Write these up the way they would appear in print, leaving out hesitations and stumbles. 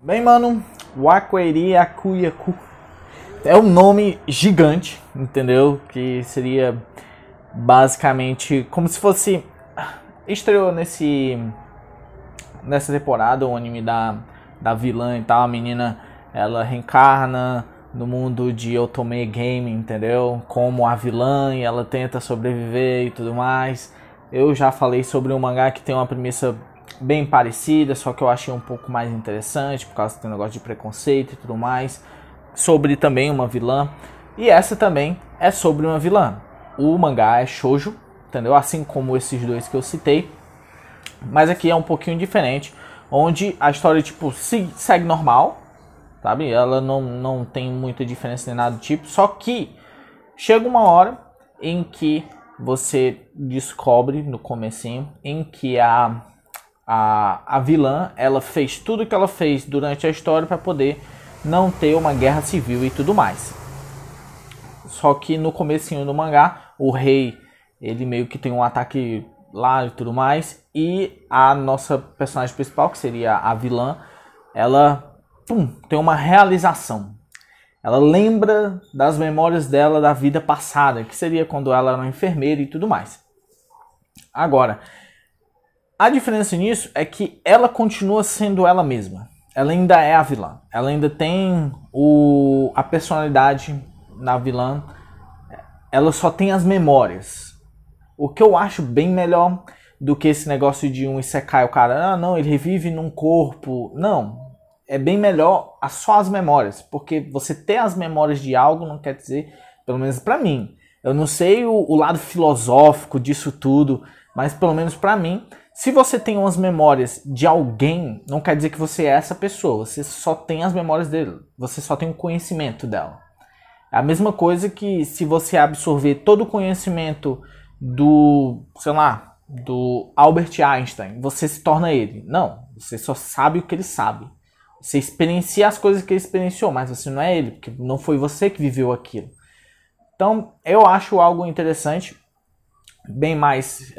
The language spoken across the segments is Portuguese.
Bem, mano, Wakweri Akuyaku é um nome gigante, entendeu? Que seria basicamente como se fosse... Estreou nessa temporada o anime da vilã e tal. A menina, ela reencarna no mundo de Otome Game, entendeu? Como a vilã, e ela tenta sobreviver e tudo mais. Eu já falei sobre um mangá que tem uma premissa bem parecida, só que eu achei um pouco mais interessante, por causa do negócio de preconceito e tudo mais. Sobre também uma vilã. E essa também é sobre uma vilã. O mangá é shoujo, entendeu? Assim como esses dois que eu citei. Mas aqui é um pouquinho diferente, onde a história tipo segue normal, sabe? Ela não tem muita diferença nem nada do tipo. Só que chega uma hora em que você descobre no comecinho em que a vilã, ela fez tudo que ela fez durante a história para poder não ter uma guerra civil e tudo mais. Só que no comecinho do mangá, o rei, ele meio que tem um ataque lá e tudo mais, e a nossa personagem principal, que seria a vilã, ela tem uma realização. Ela lembra das memórias dela da vida passada, que seria quando ela era uma enfermeira e tudo mais. Agora, a diferença nisso é que ela continua sendo ela mesma. Ela ainda é a vilã. Ela ainda tem a personalidade da vilã. Ela só tem as memórias. O que eu acho bem melhor do que esse negócio de um isekai. O cara, não, ele revive num corpo. Não. É bem melhor só as memórias. Porque você ter as memórias de algo não quer dizer, pelo menos pra mim. Eu não sei o lado filosófico disso tudo, mas pelo menos pra mim, se você tem umas memórias de alguém, não quer dizer que você é essa pessoa. Você só tem as memórias dele. Você só tem o conhecimento dela. É a mesma coisa que se você absorver todo o conhecimento do, sei lá, do Albert Einstein, você se torna ele. Não, você só sabe o que ele sabe. Você experiencia as coisas que ele experienciou, mas você não é ele, porque não foi você que viveu aquilo. Então, eu acho algo interessante, bem mais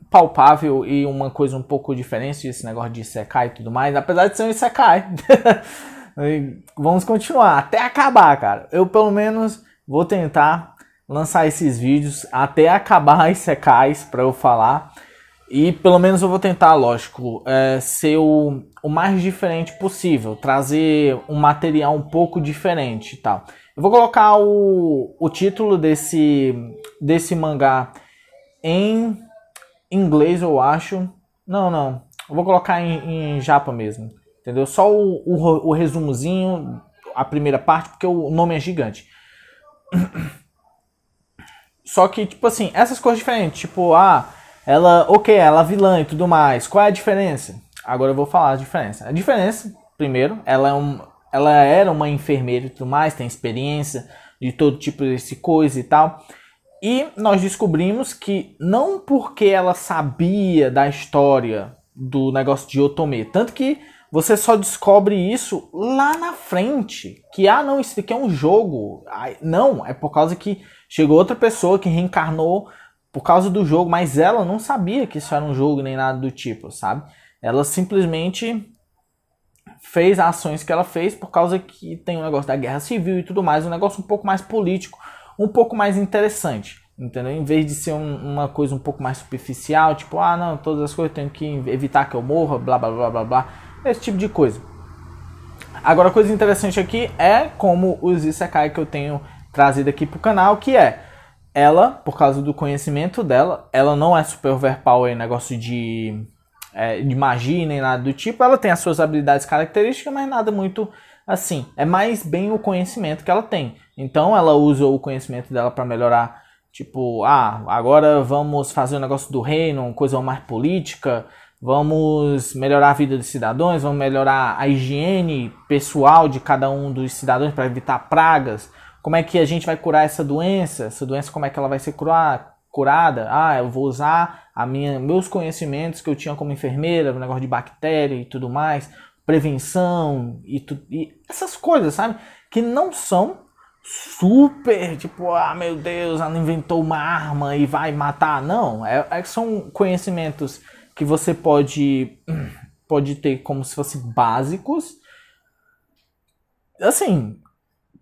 palpável e uma coisa um pouco diferente desse negócio de isekai e tudo mais, apesar de ser um isekai. Vamos continuar até acabar, cara. Eu pelo menos vou tentar lançar esses vídeos até acabar isekais para eu falar. E pelo menos eu vou tentar, lógico, ser o mais diferente possível, trazer um material um pouco diferente e tal. Eu vou colocar o título desse mangá em inglês, eu acho. Não. Eu vou colocar em japa mesmo. Entendeu? Só o resumozinho, a primeira parte, porque o nome é gigante. Só que, tipo assim, essas coisas diferentes. Tipo, ela é vilã e tudo mais. Qual é a diferença? Agora eu vou falar a diferença. A diferença, primeiro, ela era uma enfermeira e tudo mais, tem experiência de todo tipo de coisa e tal. E nós descobrimos que não porque ela sabia da história do negócio de Otome, tanto que você só descobre isso lá na frente, que não, isso aqui é um jogo. Não, é por causa que chegou outra pessoa que reencarnou por causa do jogo, mas ela não sabia que isso era um jogo nem nada do tipo, sabe? Ela simplesmente fez as ações que ela fez por causa que tem o negócio da guerra civil e tudo mais, um negócio um pouco mais político, um pouco mais interessante, entendeu? Em vez de ser uma coisa um pouco mais superficial, tipo, não, todas as coisas eu tenho que evitar que eu morra, blá blá blá blá blá, esse tipo de coisa. Agora, a coisa interessante aqui é como os isekai que eu tenho trazido aqui pro canal, que é ela, por causa do conhecimento dela, ela não é super overpower, negócio de magia nem nada do tipo. Ela tem as suas habilidades características, mas nada muito assim. É mais bem o conhecimento que ela tem. Então ela usa o conhecimento dela para melhorar. Tipo, agora vamos fazer um negócio do reino, uma coisa mais política. Vamos melhorar a vida dos cidadãos, vamos melhorar a higiene pessoal de cada um dos cidadãos para evitar pragas. Como é que a gente vai curar essa doença? Essa doença, como é que ela vai ser curada? Eu vou usar meus conhecimentos que eu tinha como enfermeira, o negócio de bactéria e tudo mais, prevenção e essas coisas, sabe? Que não são super, tipo, meu Deus, ela inventou uma arma e vai matar. Não, são conhecimentos que você pode ter como se fossem básicos, assim,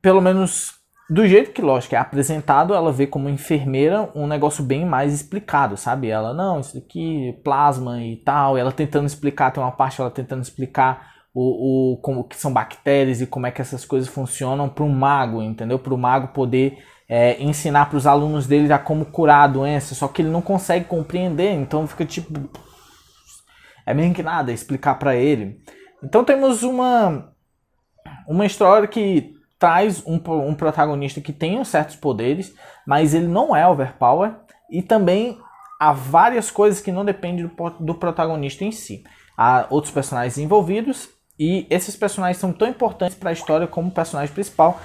pelo menos do jeito que, lógico, é apresentado, ela vê como enfermeira um negócio bem mais explicado, sabe? Ela, não, isso aqui, plasma e tal, e ela tentando explicar, tem uma parte ela tentando explicar como que são bactérias e como é que essas coisas funcionam para um mago, entendeu? Para o mago poder ensinar para os alunos dele a como curar a doença, só que ele não consegue compreender, então fica tipo... é mesmo que nada explicar para ele. Então temos uma história que traz um protagonista que tem certos poderes, mas ele não é overpower, e também há várias coisas que não dependem do protagonista em si. Há outros personagens envolvidos, e esses personagens são tão importantes para a história como o personagem principal,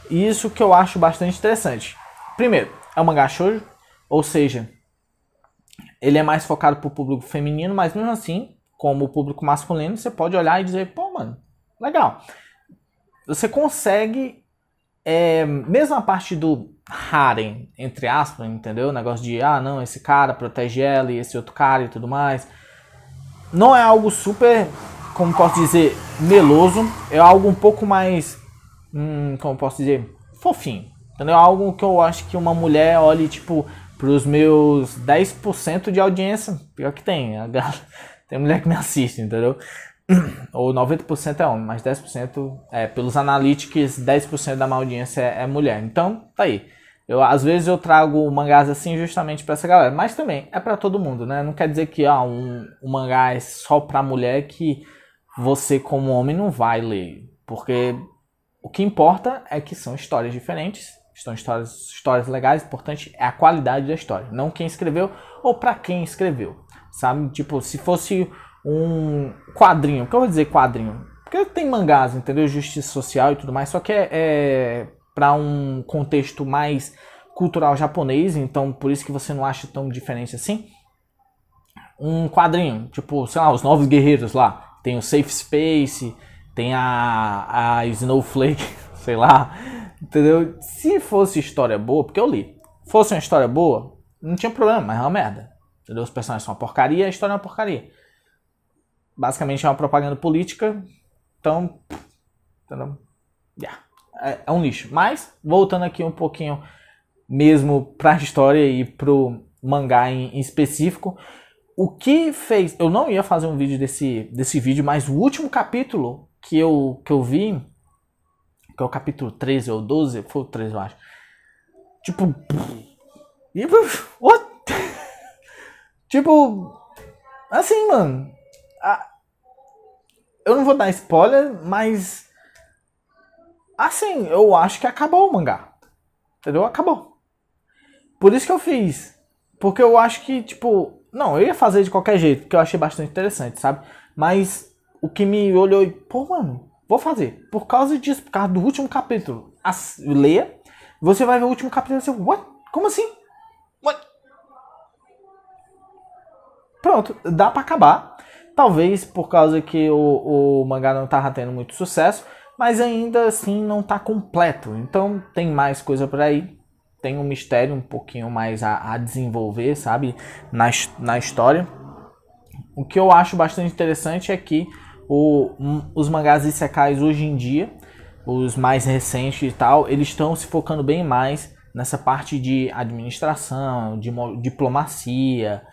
e isso que eu acho bastante interessante. Primeiro, é um mangá shoujo, ou seja, ele é mais focado para o público feminino, mas mesmo assim, como o público masculino, você pode olhar e dizer, pô, mano, legal. Você consegue, mesmo a parte do harem, entre aspas, entendeu? O negócio de, não, esse cara protege ela e esse outro cara e tudo mais. Não é algo super, como posso dizer, meloso. É algo um pouco mais, como posso dizer, fofinho. Entendeu? Algo que eu acho que uma mulher olhe, tipo, pros meus 10% de audiência. Pior que tem. Tem mulher que me assiste, entendeu? Ou 90% é homem, mas 10% pelos analytics, 10% da minha audiência é mulher. Então, tá aí. Às vezes eu trago mangás assim justamente pra essa galera, mas também é pra todo mundo, né? Não quer dizer que um mangá é só pra mulher que você como homem não vai ler, porque o que importa é que são histórias diferentes, são histórias legais, o importante é a qualidade da história, não quem escreveu ou pra quem escreveu, sabe? Tipo, se fosse um quadrinho, o que eu vou dizer quadrinho? Porque tem mangás, entendeu? Justiça social e tudo mais, só que é para um contexto mais cultural japonês, então por isso que você não acha tão diferente assim. Um quadrinho, tipo, sei lá, os Novos Guerreiros lá, tem o Safe Space, tem a Snowflake, sei lá, entendeu? Se fosse história boa, porque eu li, fosse uma história boa, não tinha problema, mas é uma merda, entendeu? Os personagens são uma porcaria, a história é uma porcaria. Basicamente é uma propaganda política, então, entendeu? É um lixo. Mas, voltando aqui um pouquinho mesmo pra história e pro mangá em específico, o que fez... Eu não ia fazer um vídeo desse vídeo, mas o último capítulo que eu vi, que é o capítulo 13 ou 12, foi o 13 eu acho. Tipo... What? Tipo... Assim, mano... Eu não vou dar spoiler, mas... Assim, eu acho que acabou o mangá. Entendeu? Acabou. Por isso que eu fiz. Porque eu acho que, tipo... Não, eu ia fazer de qualquer jeito, porque eu achei bastante interessante, sabe? Mas o que me olhou e... Pô, mano, vou fazer. Por causa disso, por causa do último capítulo. Leia. Você vai ver o último capítulo e você... What? Como assim? What? Pronto, dá pra acabar. Talvez por causa que o mangá não tava tendo muito sucesso, mas ainda assim não tá completo. Então tem mais coisa por aí. Tem um mistério um pouquinho mais a desenvolver, sabe? Na história. O que eu acho bastante interessante é que os mangás isekais hoje em dia, os mais recentes e tal, eles estão se focando bem mais nessa parte de administração, de diplomacia,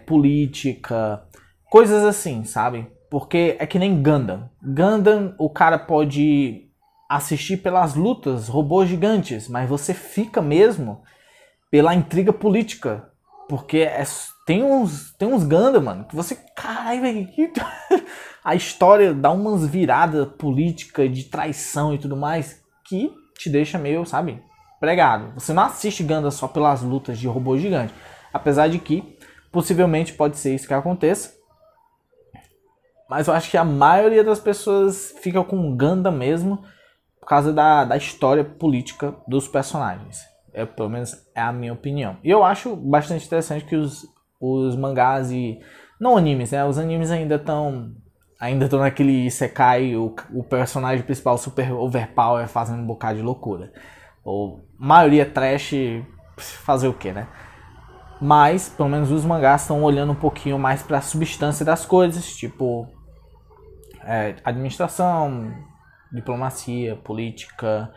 política, coisas assim, sabe? Porque é que nem Gundam. Gundam, o cara pode assistir pelas lutas, robôs gigantes, mas você fica mesmo pela intriga política. Porque tem uns Gundam, mano, que você... Caralho, velho. A história dá umas viradas políticas de traição e tudo mais que te deixa meio, sabe, pregado. Você não assiste Gundam só pelas lutas de robô gigante. Apesar de que, possivelmente, pode ser isso que aconteça. Mas eu acho que a maioria das pessoas fica com Gundam mesmo por causa da história política dos personagens. Pelo menos é a minha opinião. E eu acho bastante interessante que os mangás e... Não animes, né? Os animes ainda estão naquele isekai, o personagem principal super overpower fazendo um bocado de loucura. Ou maioria trash, fazer o que, né? Mas, pelo menos os mangás estão olhando um pouquinho mais para a substância das coisas, tipo administração, diplomacia, política,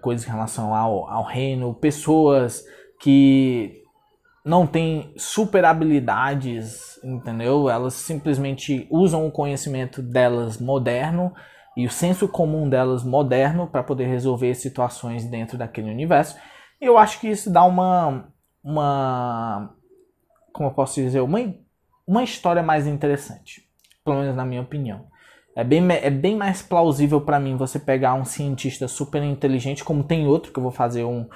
coisas em relação ao reino, pessoas que não têm super habilidades, entendeu? Elas simplesmente usam o conhecimento delas moderno e o senso comum delas moderno para poder resolver situações dentro daquele universo. E eu acho que isso dá uma como eu posso dizer, uma história mais interessante, pelo menos na minha opinião. É bem mais plausível para mim você pegar um cientista super inteligente, como tem outro, que eu vou fazer um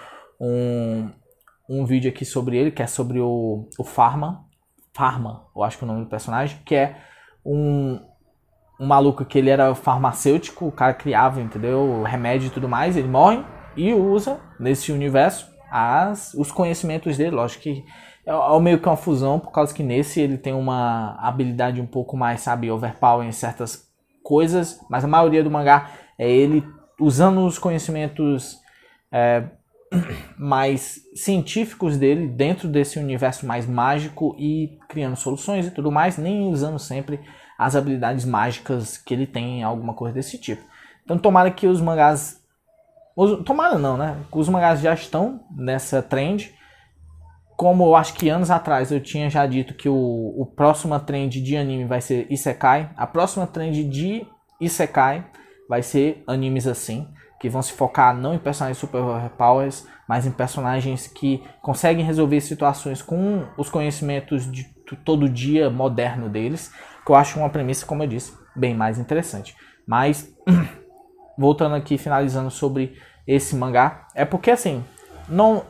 vídeo aqui sobre ele, que é sobre o Pharma, eu acho que é o nome do personagem, que é um maluco que ele era farmacêutico, o cara criava, entendeu, remédio e tudo mais, ele morre e usa nesse universo os conhecimentos dele. Lógico que é meio que uma fusão, por causa que nesse ele tem uma habilidade um pouco mais, sabe, overpower em certas coisas, mas a maioria do mangá é ele usando os conhecimentos mais científicos dele dentro desse universo mais mágico e criando soluções e tudo mais, nem usando sempre as habilidades mágicas que ele tem, alguma coisa desse tipo. Então tomara que os mangás... Tomara não, né? Os mangás já estão nessa trend. Como eu acho que anos atrás eu tinha já dito que o próximo trend de anime vai ser Isekai. A próxima trend de Isekai vai ser animes assim, que vão se focar não em personagens super overpowers, mas em personagens que conseguem resolver situações com os conhecimentos de todo dia moderno deles, que eu acho uma premissa, como eu disse, bem mais interessante. Mas, voltando aqui, finalizando sobre esse mangá, é porque assim, não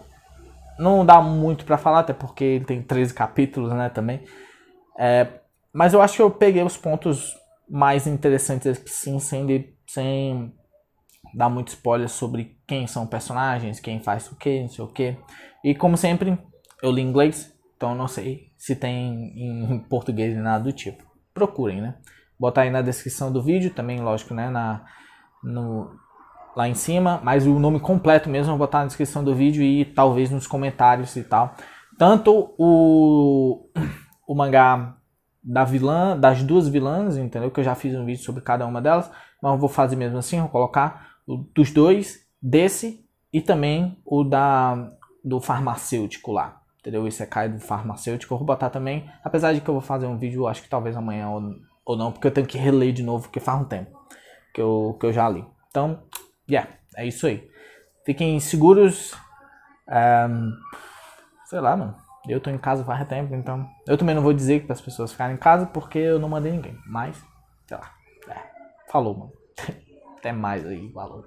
dá muito pra falar, até porque ele tem 13 capítulos, né, também. Mas eu acho que eu peguei os pontos mais interessantes, sim, sem dar muito spoiler sobre quem são personagens, quem faz o que, não sei o que. E como sempre, eu li em inglês, então eu não sei se tem em português nem nada do tipo. Procurem, né? Botar aí na descrição do vídeo, também, lógico, né, lá em cima, mas o nome completo mesmo eu vou botar na descrição do vídeo e talvez nos comentários e tal. Tanto o mangá das duas vilãs, entendeu? Que eu já fiz um vídeo sobre cada uma delas, mas eu vou fazer mesmo assim, vou colocar dos dois, desse e também o do farmacêutico lá, entendeu? Esse é do farmacêutico, eu vou botar também, apesar de que eu vou fazer um vídeo, acho que talvez amanhã ou não, porque eu tenho que reler de novo, porque faz um tempo que eu já li. Então, é isso aí. Fiquem seguros. Sei lá, mano. Eu tô em casa faz tempo, então... Eu também não vou dizer para as pessoas ficarem em casa, porque eu não mandei ninguém. Mas, sei lá. Falou, mano. Até mais aí. Valeu.